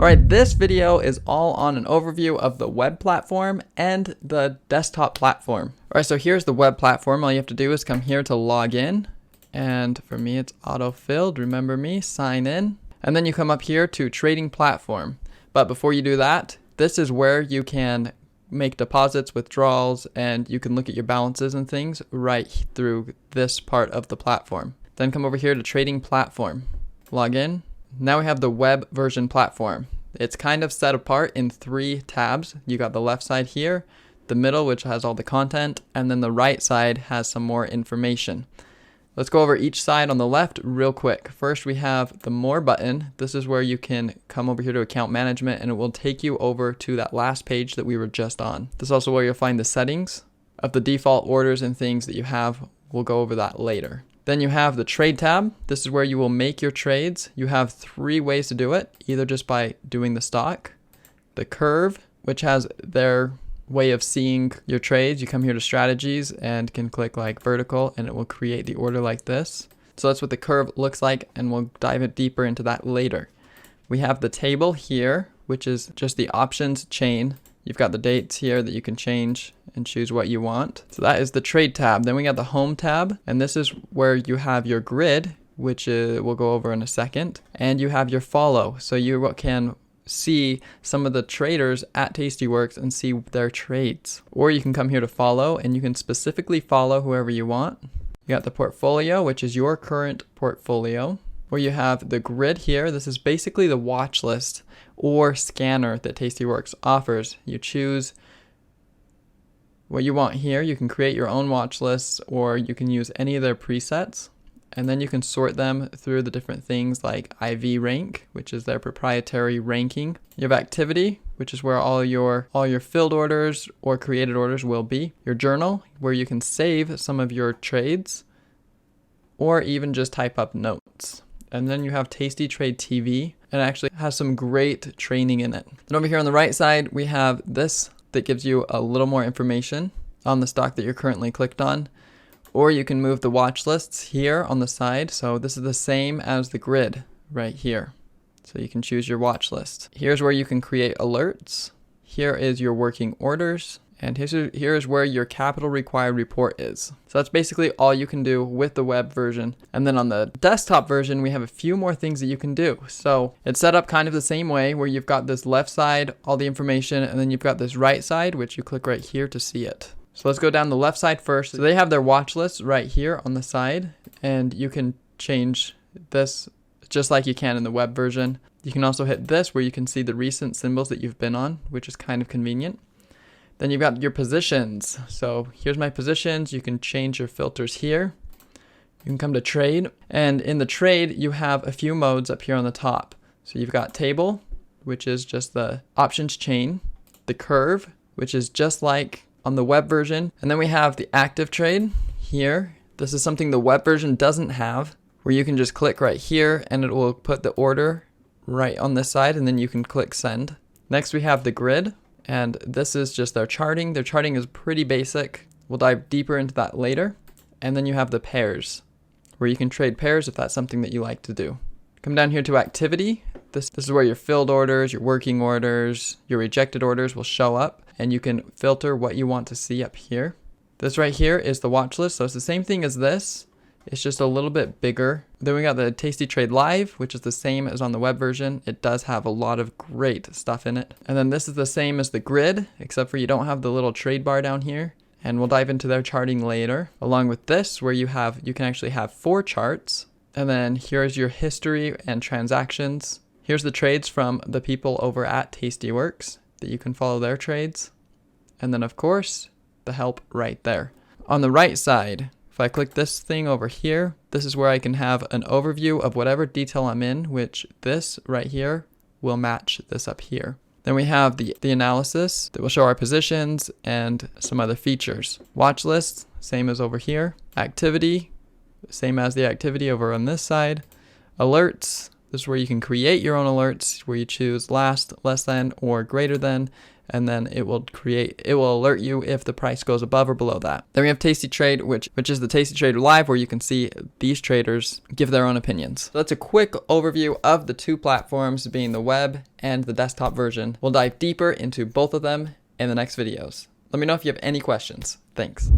Alright, this video is all on an overview of the web platform and the desktop platform. Alright, so here's the web platform. All you have to do is come here to log in. And for me, it's auto-filled. Remember me, sign in. And then you come up here to trading platform. But before you do that, this is where you can make deposits, withdrawals, and you can look at your balances and things right through this part of the platform. Then come over here to trading platform. Log in. Now we have the web version platform. It's kind of set apart in 3 tabs. You got the left side here, the middle, which has all the content, and then the right side has some more information. Let's go over each side on the left real quick. First, we have the More button. This is where you can come over here to account management, and it will take you over to that last page that we were just on. This is also where you'll find the settings of the default orders and things that you have. We'll go over that later. Then you have the Trade tab. This is where you will make your trades. You have 3 ways to do it, either just by doing the stock, the curve, which has their way of seeing your trades. You come here to strategies and can click like vertical and it will create the order like this. So that's what the curve looks like, and we'll dive it deeper into that later. We have the table here, which is just the options chain. You've got the dates here that you can change and choose what you want. So that is the Trade tab. Then we got the Home tab, and this is where you have your grid, which we'll go over in a second, and you have your follow. So you can see some of the traders at Tastyworks and see their trades. Or you can come here to follow, and you can specifically follow whoever you want. You got the portfolio, which is your current portfolio. Or you have the grid here. This is basically the watch list or scanner that Tastyworks offers. You choose what you want here. You can create your own watch lists, or you can use any of their presets. And then you can sort them through the different things like IV rank, which is their proprietary ranking. You have activity, which is where all your filled orders or created orders will be. Your journal, where you can save some of your trades, or even just type up notes. And then you have Tasty Trade TV, and it actually has some great training in it. Then over here on the right side, we have this that gives you a little more information on the stock that you're currently clicked on. Or you can move the watch lists here on the side. So this is the same as the grid right here. So you can choose your watch list. Here's where you can create alerts. Here is your working orders. And here is where your capital required report is. So that's basically all you can do with the web version. And then on the desktop version, we have a few more things that you can do. So it's set up kind of the same way, where you've got this left side, all the information, and then you've got this right side, which you click right here to see it. So let's go down the left side first. So they have their watch list right here on the side, and you can change this just like you can in the web version. You can also hit this where you can see the recent symbols that you've been on, which is kind of convenient. Then you've got your positions. So here's my positions. You can change your filters here. You can come to trade, and in the trade, you have a few modes up here on the top. So you've got table, which is just the options chain, the curve, which is just like on the web version. And then we have the active trade here. This is something the web version doesn't have, where you can just click right here and it will put the order right on this side, and then you can click send. Next we have the grid, and this is just their charting. Their charting is pretty basic. We'll dive deeper into that later. And then you have the pairs, where you can trade pairs if that's something that you like to do. Come down here to activity. This is where your filled orders, your working orders, your rejected orders will show up, and you can filter what you want to see up here. This right here is the watch list. So it's the same thing as this. It's just a little bit bigger. Then we got the Tasty Trade Live, which is the same as on the web version. It does have a lot of great stuff in it. And then this is the same as the grid, except for you don't have the little trade bar down here. And we'll dive into their charting later. Along with this, where you can actually have 4 charts. And then here's your history and transactions. Here's the trades from the people over at Tastyworks that you can follow their trades. And then of course, the help right there. On the right side, if I click this thing over here, this is where I can have an overview of whatever detail I'm in, which this right here will match this up here. Then we have the analysis that will show our positions and some other features. Watch list, same as over here. Activity, same as the activity over on this side. Alerts, this is where you can create your own alerts, where you choose last, less than, or greater than. and then it will alert you if the price goes above or below that. Then we have tastytrade, which is the tastytrade live, where you can see these traders give their own opinions. So that's a quick overview of the two platforms, being the web and the desktop version. We'll dive deeper into both of them in the next videos. Let me know if you have any questions. Thanks.